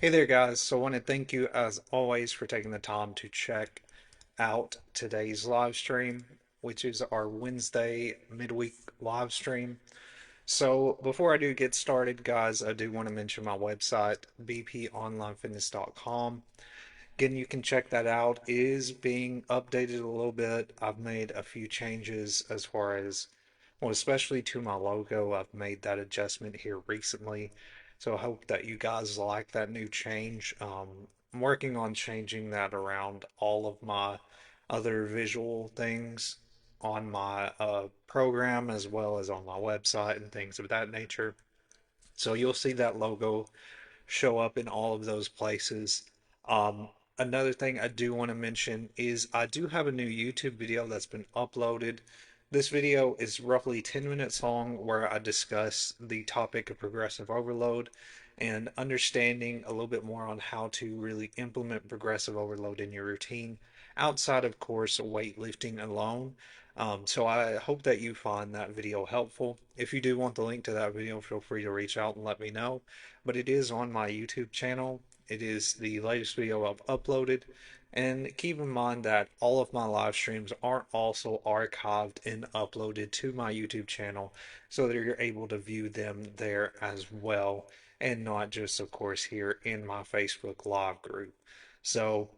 Hey there, guys. So I want to thank you, as always, for taking the time to check out today's live stream, which is our Wednesday midweek live stream. So before I do get started, guys, I do want to mention my website, bponlinefitness.com. Again, you can check that out. It is being updated a little bit. I've made a few changes as far as, well, especially to my logo. I've made that adjustment here recently. So I hope that you guys like that new change. I'm working on changing that around all of my other visual things on my program as well as on my website and things of that nature. So you'll see that logo show up in all of those places. Um, Another thing I do want to mention is I do have a new YouTube video that's been uploaded. This video is roughly 10 minutes long where I discuss the topic of progressive overload and understanding a little bit more on how to really implement progressive overload in your routine outside, of course, weightlifting alone. So I hope that you find that video helpful. If you do want the link to that video, feel free to reach out and let me know. But it is on my YouTube channel. It is the latest video I've uploaded. And keep in mind that all of my live streams are also archived and uploaded to my YouTube channel so that you're able to view them there as well, and not just, of course, here in my Facebook Live group. So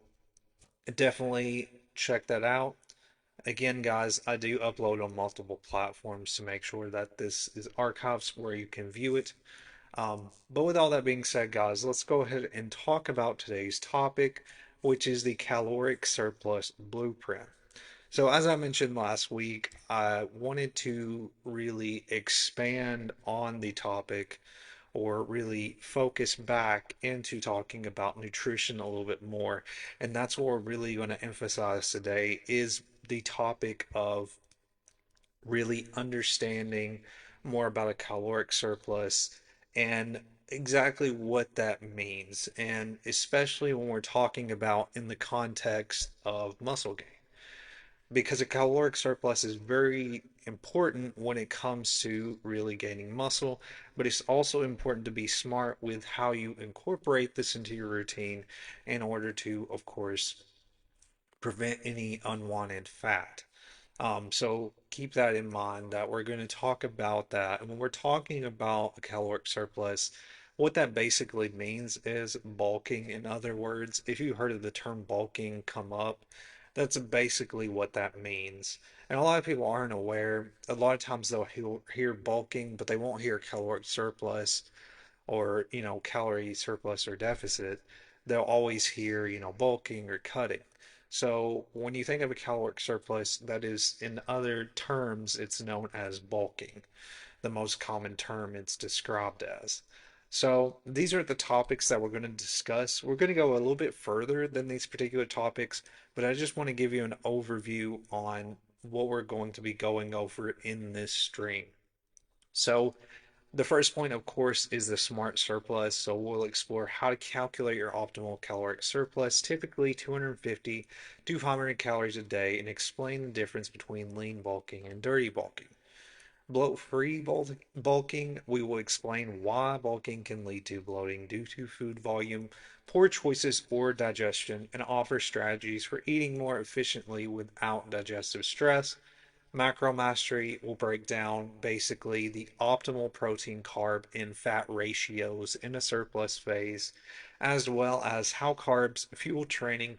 definitely check that out. Again, guys, I do upload on multiple platforms to make sure that this is archives where you can view it. But with all that being said, guys, let's go ahead and talk about today's topic, which is the caloric surplus blueprint. So, as I mentioned last week, I wanted to really expand on the topic or really focus back into talking about nutrition a little bit more. And that's what we're really going to emphasize today is the topic of really understanding more about a caloric surplus and exactly what that means, and especially when we're talking about in the context of muscle gain, because a caloric surplus is very important when it comes to really gaining muscle, but it's also important to be smart with how you incorporate this into your routine in order to, of course, prevent any unwanted fat. So keep that in mind that we're going to talk about that. And when we're talking about a caloric surplus, what that basically means is bulking. In other words, if you heard of the term bulking come up, that's basically what that means. And a lot of people aren't aware. A lot of times they'll hear bulking, but they won't hear caloric surplus or, calorie surplus or deficit. They'll always hear, bulking or cutting. So when you think of a caloric surplus, that is, in other terms, it's known as bulking, the most common term it's described as. So these are the topics that we're going to discuss. We're going to go a little bit further than these particular topics, but I just want to give you an overview on what we're going to be going over in this stream. So the first point, of course, is the smart surplus. So we'll explore how to calculate your optimal caloric surplus, typically 250 to 500 calories a day, and explain the difference between lean bulking and dirty bulking. Bloat-free bulking, we will explain why bulking can lead to bloating due to food volume, poor choices, or digestion, and offer strategies for eating more efficiently without digestive stress. Macro Mastery will break down basically the optimal protein, carb, and fat ratios in a surplus phase, as well as how carbs fuel training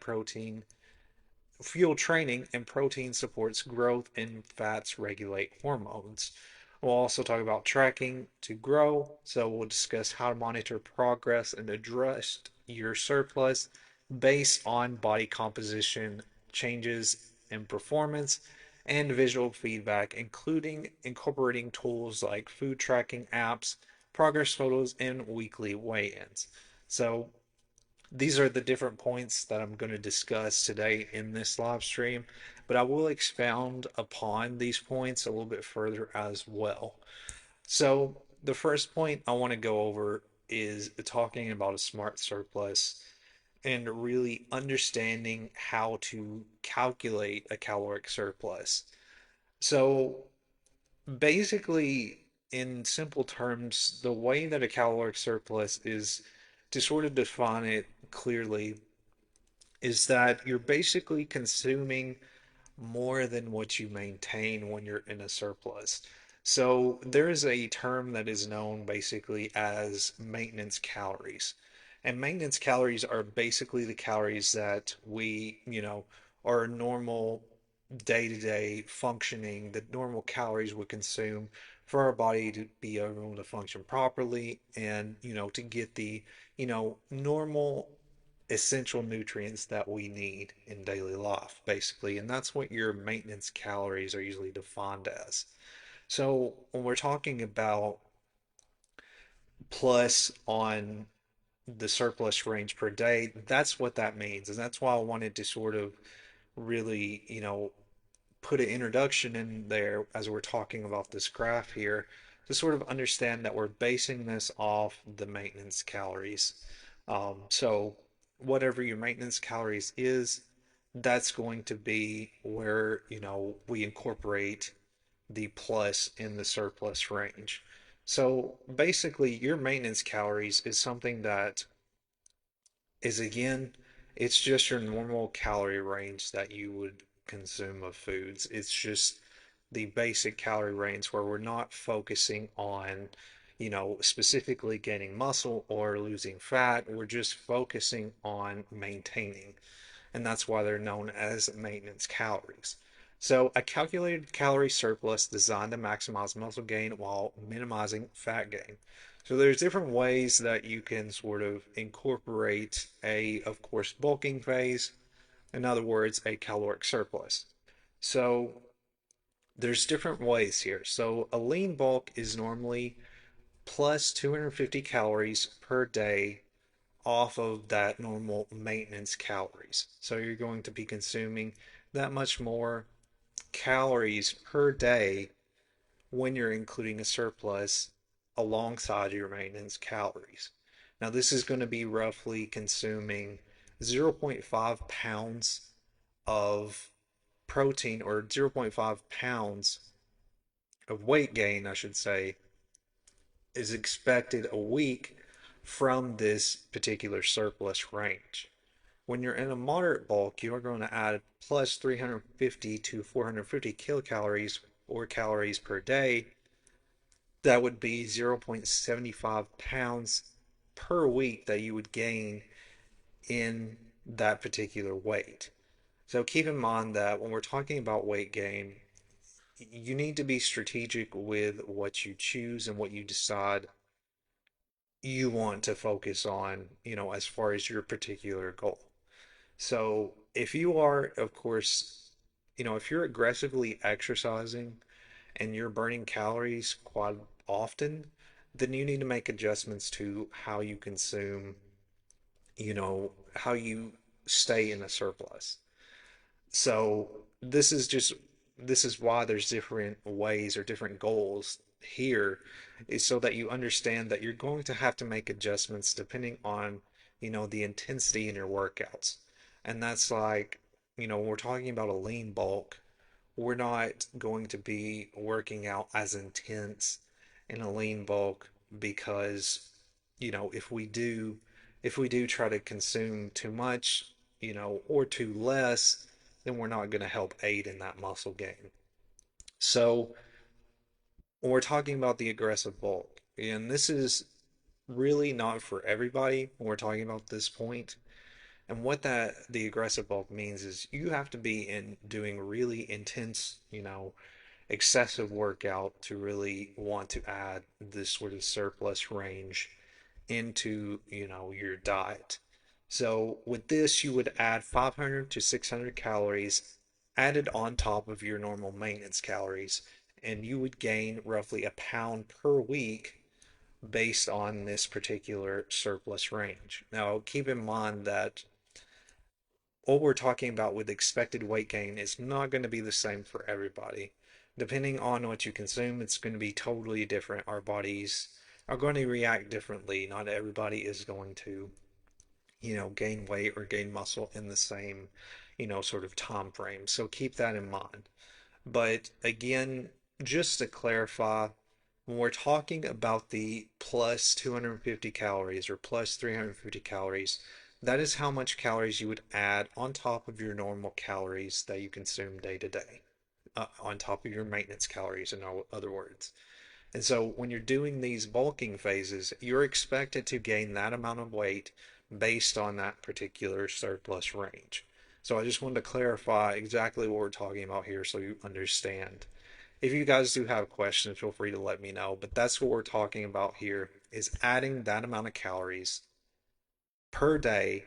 and protein supports growth and fats regulate hormones. We'll also talk about tracking to grow, so we'll discuss how to monitor progress and address your surplus based on body composition changes in performance and visual feedback, including incorporating tools like food tracking apps, progress photos, and weekly weigh-ins. So these are the different points that I'm going to discuss today in this live stream, but I will expound upon these points a little bit further as well. So, the first point I want to go over is talking about a smart surplus and really understanding how to calculate a caloric surplus. So, basically, in simple terms, the way that a caloric surplus is to sort of define it clearly, is that you're basically consuming more than what you maintain when you're in a surplus. So there is a term that is known basically as maintenance calories. And maintenance calories are basically the calories that we, are normal day-to-day functioning, the normal calories we consume for our body to be able to function properly and, to get the, normal essential nutrients that we need in daily life, basically. And that's what your maintenance calories are usually defined as. So when we're talking about plus on the surplus range per day, that's what that means. And that's why I wanted to sort of really, put an introduction in there as we're talking about this graph here to sort of understand that we're basing this off the maintenance calories. So whatever your maintenance calories is, that's going to be where, we incorporate the plus in the surplus range. So basically, your maintenance calories is something that is, again, it's just your normal calorie range that you would consume of foods. It's just the basic calorie range where we're not focusing on, specifically gaining muscle or losing fat. We're just focusing on maintaining. And that's why they're known as maintenance calories. So, a calculated calorie surplus designed to maximize muscle gain while minimizing fat gain. So, there's different ways that you can sort of incorporate of course, bulking phase. In other words, a caloric surplus. So, there's different ways here. So, a lean bulk is normally plus 250 calories per day off of that normal maintenance calories. So you're going to be consuming that much more calories per day when you're including a surplus alongside your maintenance calories. Now, this is going to be roughly consuming zero point 0.5 pounds of protein or zero point 0.5 pounds of weight gain, I should say, is expected a week from this particular surplus range. When you're in a moderate bulk, you are going to add plus 350 to 450 kilocalories or calories per day. That would be 0.75 pounds per week that you would gain in that particular weight. So keep in mind that when we're talking about weight gain, you need to be strategic with what you choose and what you decide you want to focus on, as far as your particular goal. So if you are, of course, if you're aggressively exercising and you're burning calories quite often, then you need to make adjustments to how you consume, how you stay in a surplus. So this is why there's different ways or different goals here, is so that you understand that you're going to have to make adjustments depending on, the intensity in your workouts. And that's like, when we're talking about a lean bulk, we're not going to be working out as intense in a lean bulk because, if we do try to consume too much, or too less, then we're not going to help aid in that muscle gain. So when we're talking about the aggressive bulk, and this is really not for everybody when we're talking about this point. And what that the aggressive bulk means is you have to be in doing really intense, excessive workout to really want to add this sort of surplus range into, your diet. So with this, you would add 500 to 600 calories added on top of your normal maintenance calories, and you would gain roughly a pound per week based on this particular surplus range. Now, keep in mind that what we're talking about with expected weight gain is not going to be the same for everybody. Depending on what you consume, it's going to be totally different. Our bodies are going to react differently. Not everybody is going to, gain weight or gain muscle in the same, sort of time frame. So keep that in mind. But again, just to clarify, When we're talking about the plus 250 calories or plus 350 calories, that is how much calories you would add on top of your normal calories that you consume day to day, on top of your maintenance calories, in other words. And so when you're doing these bulking phases, you're expected to gain that amount of weight based on that particular surplus range. So I just wanted to clarify exactly what we're talking about here so you understand. If you guys do have questions, feel free to let me know. But that's what we're talking about here is adding that amount of calories per day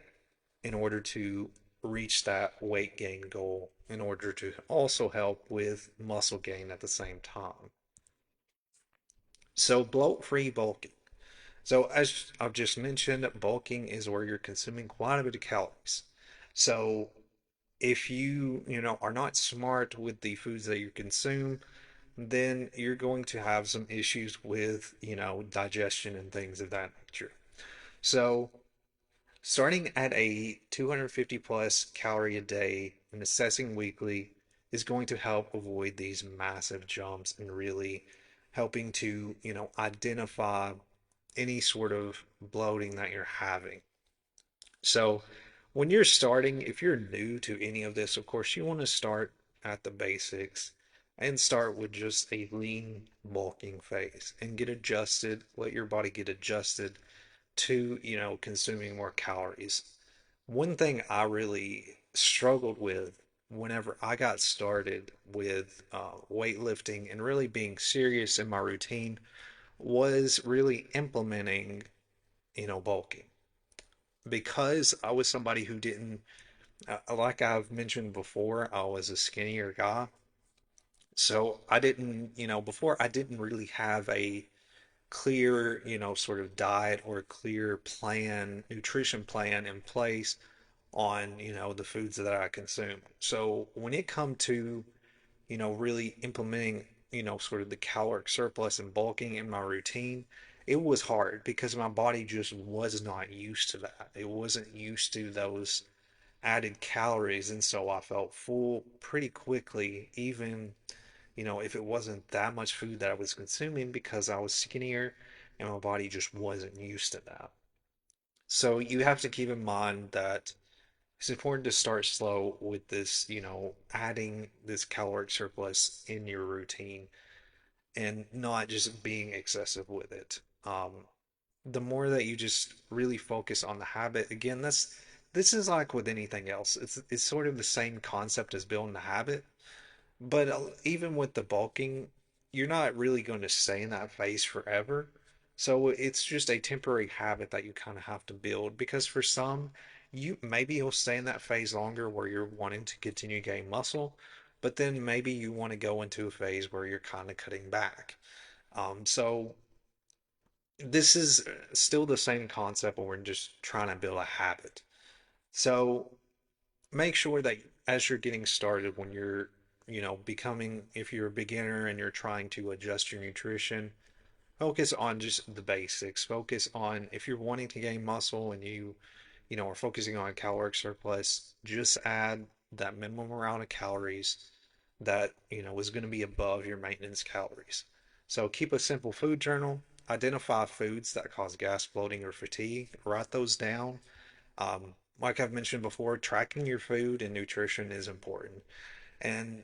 in order to reach that weight gain goal in order to also help with muscle gain at the same time. So bloat-free bulking. So as I've just mentioned, bulking is where you're consuming quite a bit of calories. So if you are not smart with the foods that you consume, then you're going to have some issues with digestion and things of that nature. So, starting at a 250 plus calorie a day and assessing weekly is going to help avoid these massive jumps and really helping to identify any sort of bloating that you're having. So, when you're starting, if you're new to any of this, of course, you want to start at the basics and start with just a lean bulking phase and get adjusted, let your body get adjusted to consuming more calories. One thing I really struggled with whenever I got started with weightlifting and really being serious in my routine was really implementing bulking because I was somebody who didn't, like I've mentioned before, I was a skinnier guy. So I didn't before I didn't really have a clear sort of diet or a clear plan, nutrition plan in place on the foods that I consume. So when it come to really implementing sort of the caloric surplus and bulking in my routine, it was hard because my body just was not used to that. It wasn't used to those added calories, and so I felt full pretty quickly, even if it wasn't that much food that I was consuming because I was skinnier and my body just wasn't used to that. So you have to keep in mind that it's important to start slow with this adding this caloric surplus in your routine and not just being excessive with it. The more that you just really focus on the habit, again, this is like with anything else. It's sort of the same concept as building a habit, but even with the bulking, you're not really going to stay in that phase forever. So it's just a temporary habit that you kind of have to build because for some, you'll stay in that phase longer where you're wanting to continue to gain muscle, but then maybe you want to go into a phase where you're kind of cutting back. So this is still the same concept, but we're just trying to build a habit. So make sure that as you're getting started, when you're becoming, if you're a beginner and you're trying to adjust your nutrition, focus on just the basics. Focus on if you're wanting to gain muscle and you are focusing on caloric surplus, just add that minimum amount of calories that is going to be above your maintenance calories. So keep a simple food journal. Identify foods that cause gas, bloating, or fatigue. Write those down. Like I've mentioned before, tracking your food and nutrition is important. And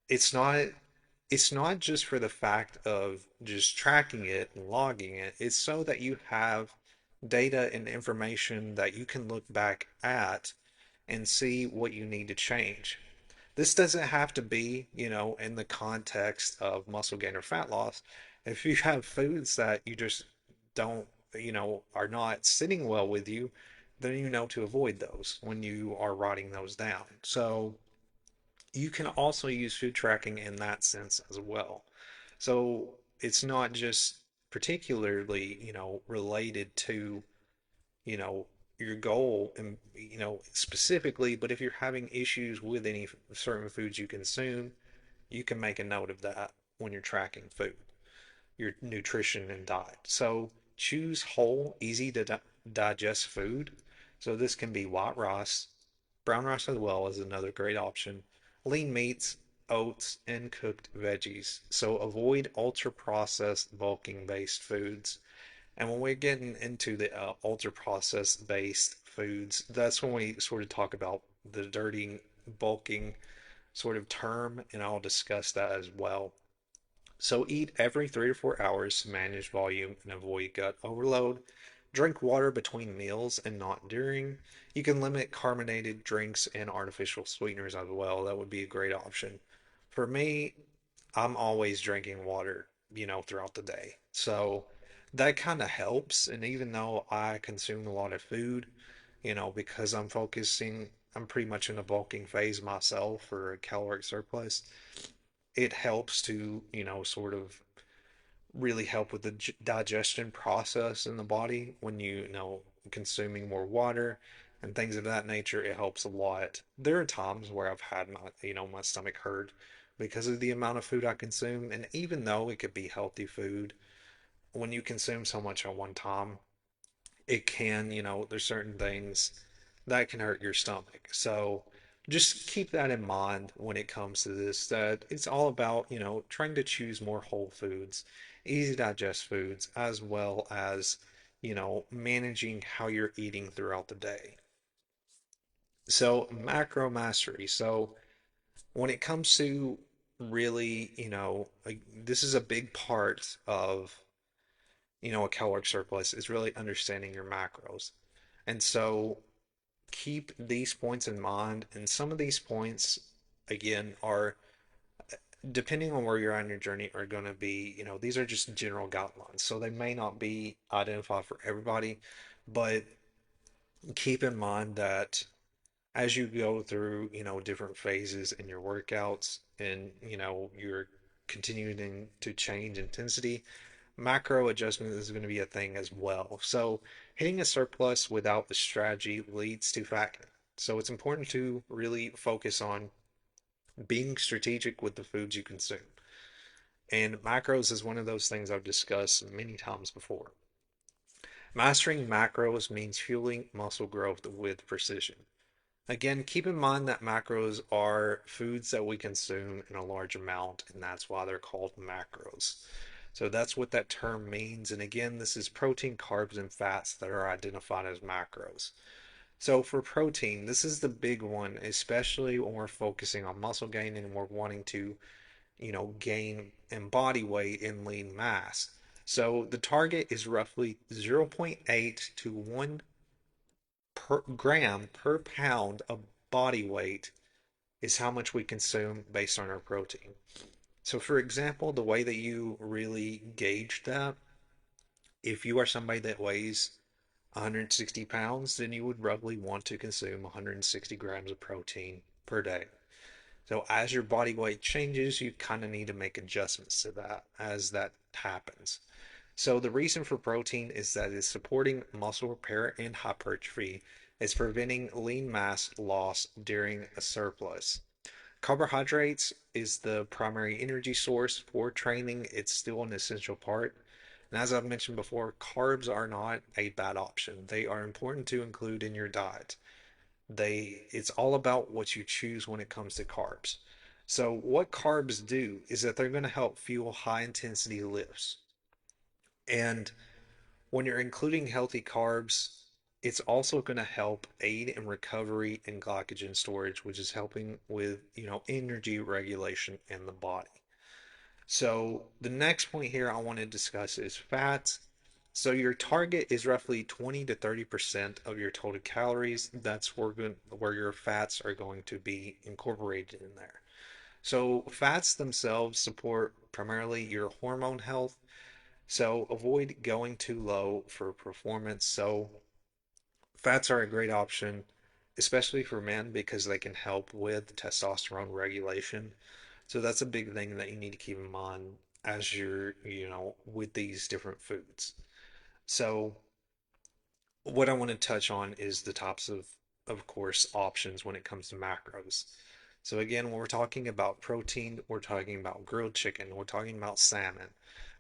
it's not it's not just for the fact of just tracking it and logging it. It's so that you have data and information that you can look back at and see what you need to change. This doesn't have to be in the context of muscle gain or fat loss. If you have foods that you just don't are not sitting well with you, then you know to avoid those when you are writing those down. So you can also use food tracking in that sense as well. So it's not just particularly related to your goal and specifically, but if you're having issues with any certain foods you consume, you can make a note of that when you're tracking food, your nutrition and diet. So choose whole, easy to digest food. So this can be white rice, brown rice as well is another great option. Lean meats, oats, and cooked veggies. So avoid ultra processed bulking based foods. And when we're getting into the ultra processed based foods, that's when we sort of talk about the dirty bulking sort of term, and I'll discuss that as well. So eat every 3 to 4 hours to manage volume and avoid gut overload. Drink water between meals and not during. You can limit carbonated drinks and artificial sweeteners as well. That would be a great option. For me, I'm always drinking water, throughout the day. So that kind of helps. And even though I consume a lot of food, because I'm pretty much in a bulking phase myself for a caloric surplus, it helps to, sort of really help with the digestion process in the body when consuming more water and things of that nature. It helps a lot. There are times where I've had my stomach hurt because of the amount of food I consume, and even though it could be healthy food, when you consume so much at one time, it can, there's certain things that can hurt your stomach. So just keep that in mind when it comes to this, that it's all about, trying to choose more whole foods, easy to digest foods, as well as, managing how you're eating throughout the day. So macro mastery. So when it comes to really, like, this is a big part of, a caloric surplus is really understanding your macros. And so keep these points in mind. And some of these points, again, are depending on where you're on your journey, are going to be, these are just general guidelines. So they may not be identified for everybody, but keep in mind that as you go through, different phases in your workouts and, you're continuing to change intensity, macro adjustment is going to be a thing as well. So hitting a surplus without the strategy leads to fat gain. So it's important to really focus on being strategic with the foods you consume. And macros is one of those things I've discussed many times before. Mastering macros means fueling muscle growth with precision. Again, keep in mind that macros are foods that we consume in a large amount, and that's why they're called macros. So that's what that term means. And again, this is protein, carbs, and fats that are identified as macros. So for protein, this is the big one, especially when we're focusing on muscle gain and we're wanting to, gain in body weight and lean mass. So the target is roughly zero point 0.8 to 1 per gram per pound of body weight is how much we consume based on our protein. So, for example, the way that you really gauge that, if you are somebody that weighs 160 pounds, then you would roughly want to consume 160 grams of protein per day. So, as your body weight changes, you kind of need to make adjustments to that as that happens. So, the reason for protein is that it's supporting muscle repair and hypertrophy. It's preventing lean mass loss during a surplus. Carbohydrates is the primary energy source for training. It's still an essential part. And as I've mentioned before, carbs are not a bad option. They are important to include in your diet. It's all about what you choose when it comes to carbs. So what carbs do is that they're going to help fuel high intensity lifts. And when you're including healthy carbs, it's also going to help aid in recovery and glycogen storage, which is helping with, energy regulation in the body. So the next point here I want to discuss is fats. So your target is roughly 20 to 30% of your total calories. That's where your fats are going to be incorporated in there. So fats themselves support primarily your hormone health, so avoid going too low for performance. So fats are a great option, especially for men, because they can help with testosterone regulation. So that's a big thing that you need to keep in mind as you're, with these different foods. So what I want to touch on is the types of course, options when it comes to macros. So again, when we're talking about protein, we're talking about grilled chicken, we're talking about salmon,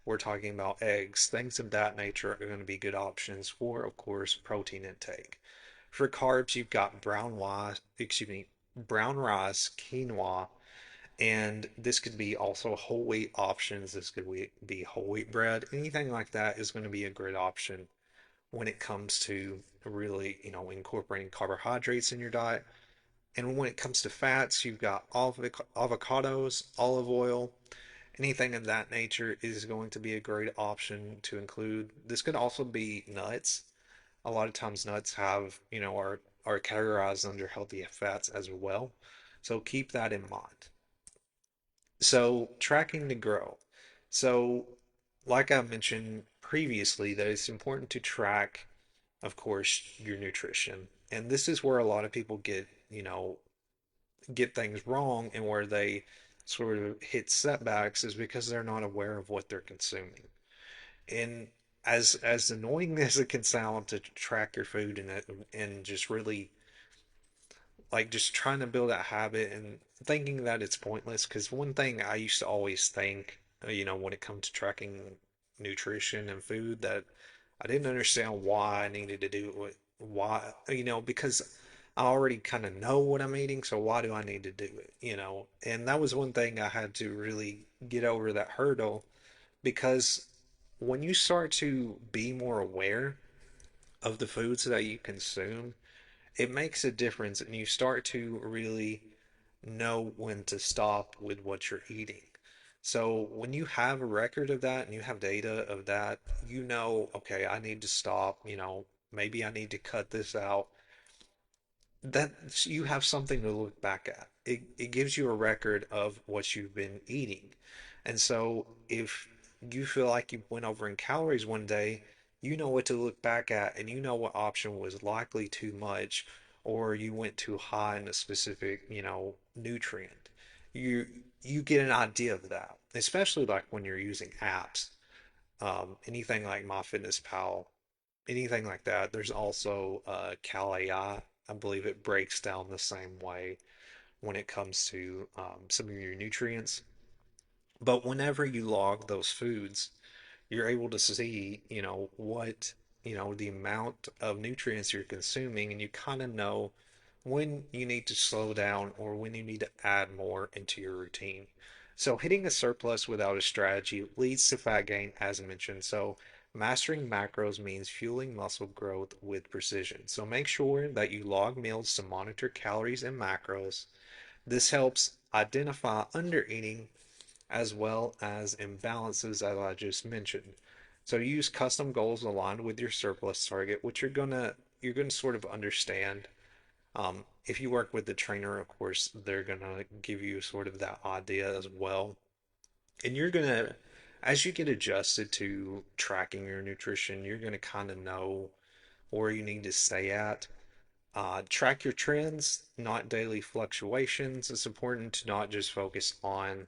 we're talking about eggs, things of that nature are going to be good options for, of course, protein intake. For carbs, you've got brown rice, quinoa, And this could be also whole wheat options. This could be whole wheat bread. Anything like that is going to be a great option when it comes to really, incorporating carbohydrates in your diet. And when it comes to fats, you've got avocados, olive oil, anything of that nature is going to be a great option to include. This could also be nuts. A lot of times nuts have, are categorized under healthy fats as well. So keep that in mind. So tracking to grow. So like I mentioned previously, that it's important to track, of course, your nutrition. And this is where a lot of people get things wrong and where they sort of hit setbacks is because they're not aware of what they're consuming. And as annoying as it can sound to track your food and just really like just trying to build that habit and thinking that it's pointless, because one thing I used to always think, when it comes to tracking nutrition and food, that I didn't understand why I needed to do it. Why, because I already kind of know what I'm eating, so why do I need to do it? And that was one thing I had to really get over that hurdle, because when you start to be more aware of the foods that you consume, it makes a difference and you start to really know when to stop with what you're eating. So when you have a record of that and you have data of that, okay, I need to stop, maybe I need to cut this out. That you have something to look back at. It gives you a record of what you've been eating. And so if you feel like you went over in calories one day, you know what to look back at and you know what option was likely too much or you went too high in a specific, nutrient. You you get an idea of that, especially like when you're using apps. Anything like MyFitnessPal, anything like that. There's also CalAI. I believe it breaks down the same way when it comes to some of your nutrients. But whenever you log those foods, you're able to see, what, the amount of nutrients you're consuming, and you kind of know when you need to slow down or when you need to add more into your routine. So hitting a surplus without a strategy leads to fat gain, as mentioned. So mastering macros means fueling muscle growth with precision. So make sure that you log meals to monitor calories and macros. This helps identify undereating as well as imbalances, as I just mentioned. So use custom goals aligned with your surplus target, which you're gonna sort of understand. If you work with the trainer, of course, they're gonna give you sort of that idea as well. And as you get adjusted to tracking your nutrition, you're gonna kind of know where you need to stay at. Track your trends, not daily fluctuations. It's important to not just focus on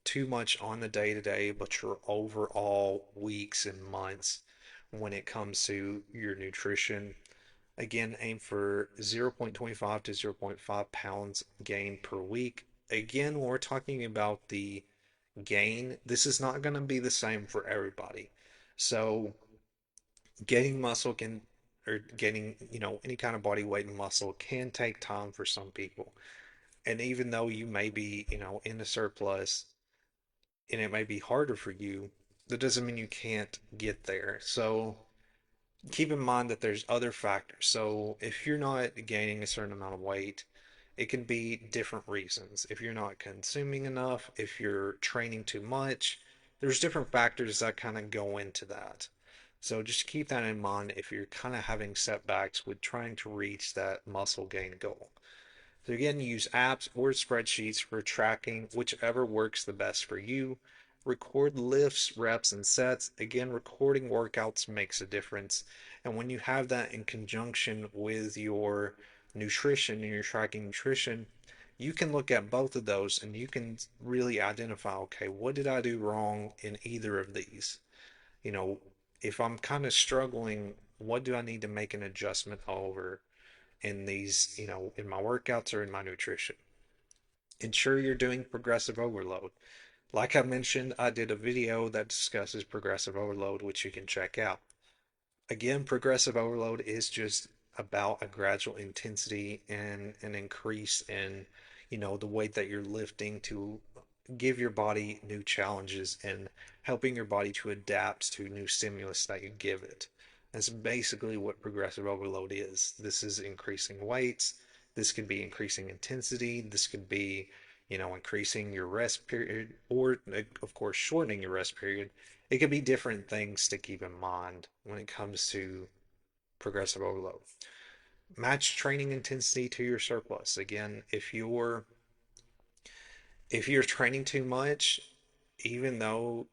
too much on the day to day, but your overall weeks and months when it comes to your nutrition. Again, aim for 0.25 to zero point 0.5 pounds gain per week. Again, when we're talking about the gain, this is not going to be the same for everybody. So, gaining muscle can, or gaining, any kind of body weight and muscle can take time for some people. And even though you may be, in a surplus, and it may be harder for you, that doesn't mean you can't get there. So keep in mind that there's other factors. So if you're not gaining a certain amount of weight, it can be different reasons. If you're not consuming enough, if you're training too much, there's different factors that kind of go into that. So just keep that in mind if you're kind of having setbacks with trying to reach that muscle gain goal. So again, use apps or spreadsheets for tracking, whichever works the best for you. Record lifts, reps, and sets. Again, recording workouts makes a difference. And when you have that in conjunction with your nutrition and you're tracking nutrition, you can look at both of those and you can really identify, okay, what did I do wrong in either of these? You know, if I'm kind of struggling, what do I need to make an adjustment over in these, in my workouts or in my nutrition? Ensure you're doing progressive overload. Like I mentioned, I did a video that discusses progressive overload, which you can check out. Again, progressive overload is just about a gradual intensity and an increase in, the weight that you're lifting to give your body new challenges and helping your body to adapt to new stimulus that you give it. That's basically what progressive overload is. This is increasing weights. This could be increasing intensity. This could be, increasing your rest period or, of course, shortening your rest period. It could be different things to keep in mind when it comes to progressive overload. Match training intensity to your surplus. Again, if you're training too much, even though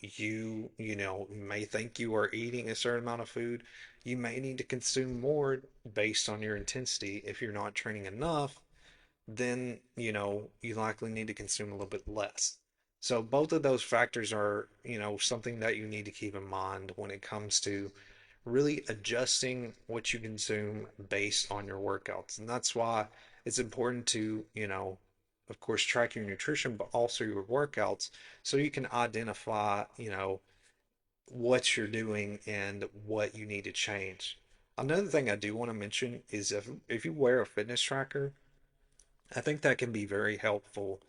may think you are eating a certain amount of food, you may need to consume more based on your intensity. If you're not training enough, then you likely need to consume a little bit less. So both of those factors are something that you need to keep in mind when it comes to really adjusting what you consume based on your workouts. And that's why it's important to, of course, track your nutrition, but also your workouts so you can identify, what you're doing and what you need to change. Another thing I do want to mention is if you wear a fitness tracker, I think that can be very helpful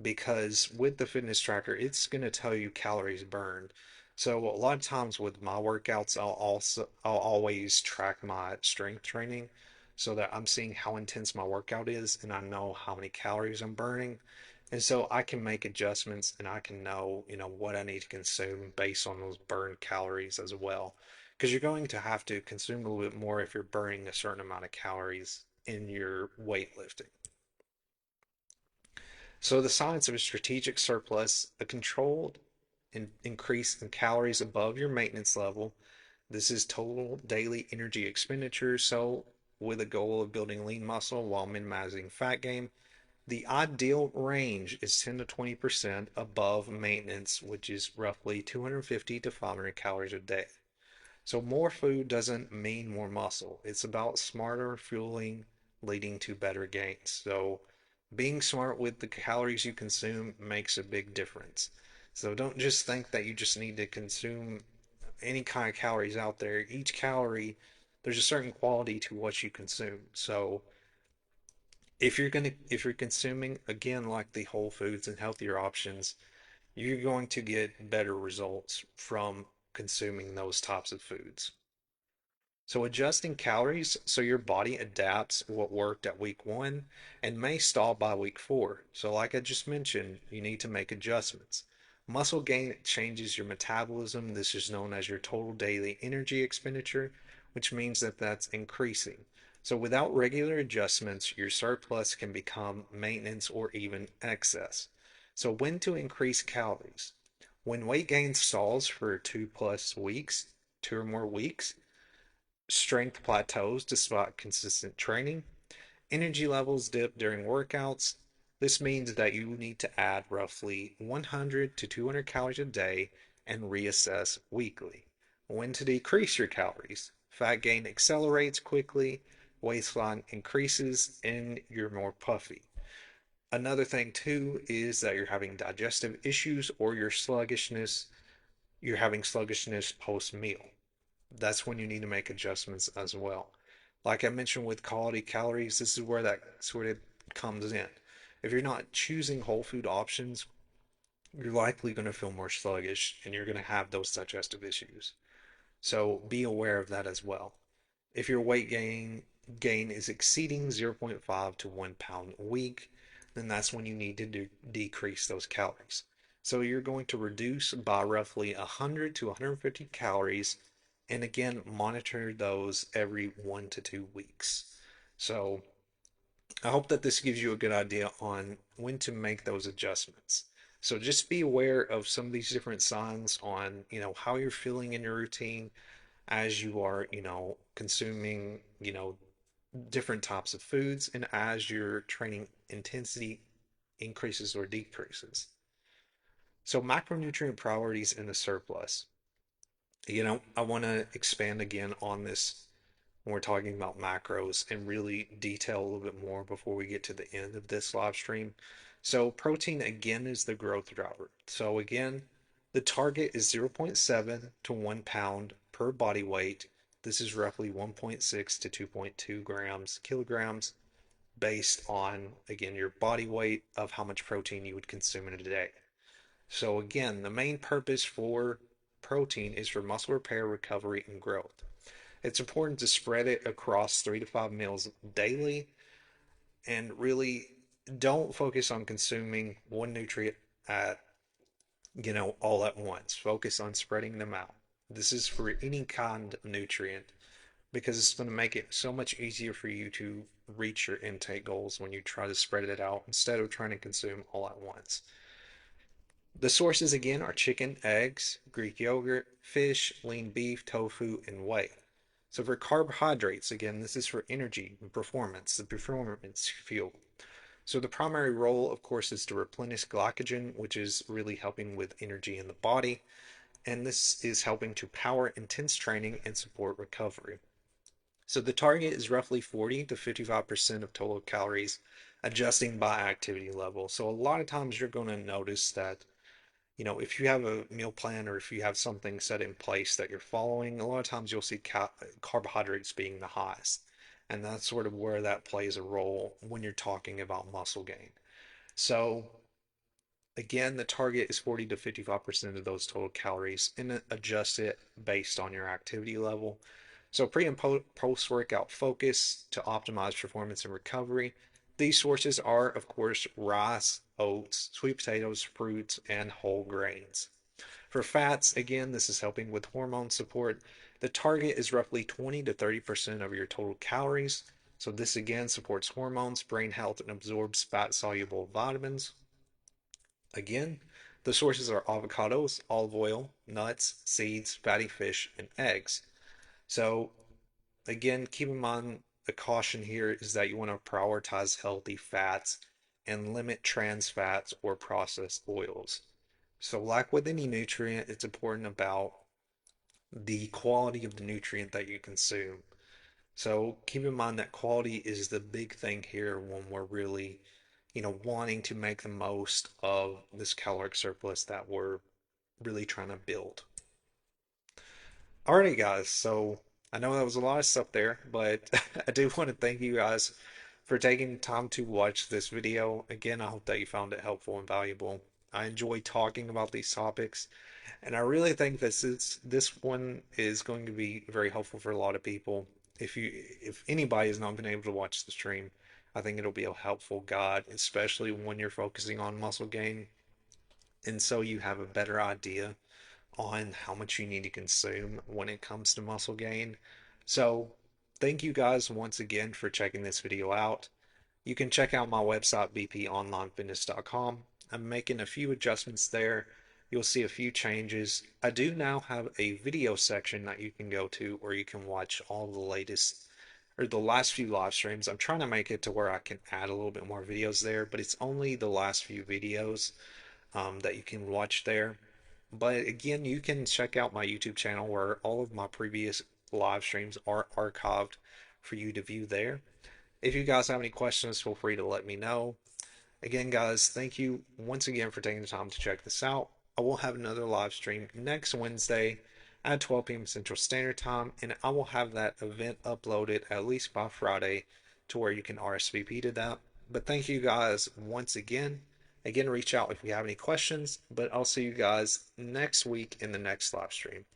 because with the fitness tracker, it's going to tell you calories burned. So a lot of times with my workouts, I'll always track my strength training so that I'm seeing how intense my workout is and I know how many calories I'm burning. And so I can make adjustments and I can know, what I need to consume based on those burned calories as well. Because you're going to have to consume a little bit more if you're burning a certain amount of calories in your weightlifting. So the science of a strategic surplus, a controlled increase in calories above your maintenance level. This is total daily energy expenditure. So with a goal of building lean muscle while minimizing fat gain, the ideal range is 10 to 20% above maintenance, which is roughly 250 to 500 calories a day. So more food doesn't mean more muscle. It's about smarter fueling leading to better gains. So being smart with the calories you consume makes a big difference. So don't just think that you just need to consume any kind of calories out there. Each calorie, there's a certain quality to what you consume. So if you're consuming again like the whole foods and healthier options, you're going to get better results from consuming those types of foods. So adjusting calories so your body adapts what worked at week one and may stall by week four. So like I just mentioned, you need to make adjustments. Muscle gain changes your metabolism. This is known as your total daily energy expenditure, which means that that's increasing. So without regular adjustments, your surplus can become maintenance or even excess. So when to increase calories? When weight gain stalls for 2+ weeks, 2 or more weeks, strength plateaus despite consistent training, energy levels dip during workouts. This means that you need to add roughly 100 to 200 calories a day and reassess weekly. When to decrease your calories? Fat gain accelerates quickly, waistline increases, and you're more puffy. Another thing too is that you're having digestive issues or you're having sluggishness post meal. That's when you need to make adjustments as well. Like I mentioned with quality calories, this is where that sort of comes in. If you're not choosing whole food options, you're likely going to feel more sluggish and you're going to have those digestive issues. So be aware of that as well. If your weight gain is exceeding zero point 0.5 to 1 pound a week, then that's when you need to decrease those calories. So you're going to reduce by roughly 100 to 150 calories, and again, monitor those every 1 to 2 weeks. So I hope that this gives you a good idea on when to make those adjustments. So just be aware of some of these different signs on, how you're feeling in your routine as you are, consuming, different types of foods and as your training intensity increases or decreases. So macronutrient priorities in the surplus. I want to expand again on this when we're talking about macros and really detail a little bit more before we get to the end of this live stream. So protein again is the growth driver. So again, the target is zero point 0.7 to 1 pound per body weight. This is roughly 1.6 to 2.2 kilograms based on, again, your body weight of how much protein you would consume in a day. So, again, the main purpose for protein is for muscle repair, recovery, and growth. It's important to spread it across 3 to 5 meals daily and really don't focus on consuming one nutrient at, all at once. Focus on spreading them out. This is for any kind of nutrient because it's going to make it so much easier for you to reach your intake goals when you try to spread it out instead of trying to consume all at once. The sources again are chicken, eggs, Greek yogurt, fish, lean beef, tofu, and whey. So for carbohydrates, again, this is for energy and performance, the performance fuel. So the primary role, of course, is to replenish glycogen, which is really helping with energy in the body. And this is helping to power intense training and support recovery. So the target is roughly 40 to 55% of total calories, adjusting by activity level. So a lot of times you're going to notice that, if you have a meal plan or if you have something set in place that you're following, a lot of times you'll see carbohydrates being the highest. And that's sort of where that plays a role when you're talking about muscle gain. So again, the target is 40 to 55% of those total calories and adjust it based on your activity level. So pre and post workout focus to optimize performance and recovery. These sources are, of course, rice, oats, sweet potatoes, fruits, and whole grains. For fats, again, this is helping with hormone support. The target is roughly 20 to 30% of your total calories. So this again supports hormones, brain health, and absorbs fat-soluble vitamins. Again, the sources are avocados, olive oil, nuts, seeds, fatty fish, and eggs. So again, keep in mind the caution here is that you want to prioritize healthy fats and limit trans fats or processed oils. So, like with any nutrient, it's important about the quality of the nutrient that you consume. So, keep in mind that quality is the big thing here when we're really, wanting to make the most of this caloric surplus that we're really trying to build. Alrighty, guys. So I know that was a lot of stuff there, but I do want to thank you guys for taking time to watch this video. Again, I hope that you found it helpful and valuable. I enjoy talking about these topics, and I really think this one is going to be very helpful for a lot of people. If anybody has not been able to watch the stream, I think it'll be a helpful guide, especially when you're focusing on muscle gain, and so you have a better idea on how much you need to consume when it comes to muscle gain. So, thank you guys once again for checking this video out. You can check out my website, bponlinefitness.com. I'm making a few adjustments there. You'll see a few changes. I do now have a video section that you can go to where you can watch all the latest or the last few live streams. I'm trying to make it to where I can add a little bit more videos there, but it's only the last few videos that you can watch there. But again, you can check out my YouTube channel where all of my previous live streams are archived for you to view there. If you guys have any questions, feel free to let me know. Again, guys, thank you once again for taking the time to check this out. I will have another live stream next Wednesday at 12 p.m. Central Standard Time, and I will have that event uploaded at least by Friday to where you can RSVP to that. But thank you guys once again. Again, reach out if you have any questions, but I'll see you guys next week in the next live stream.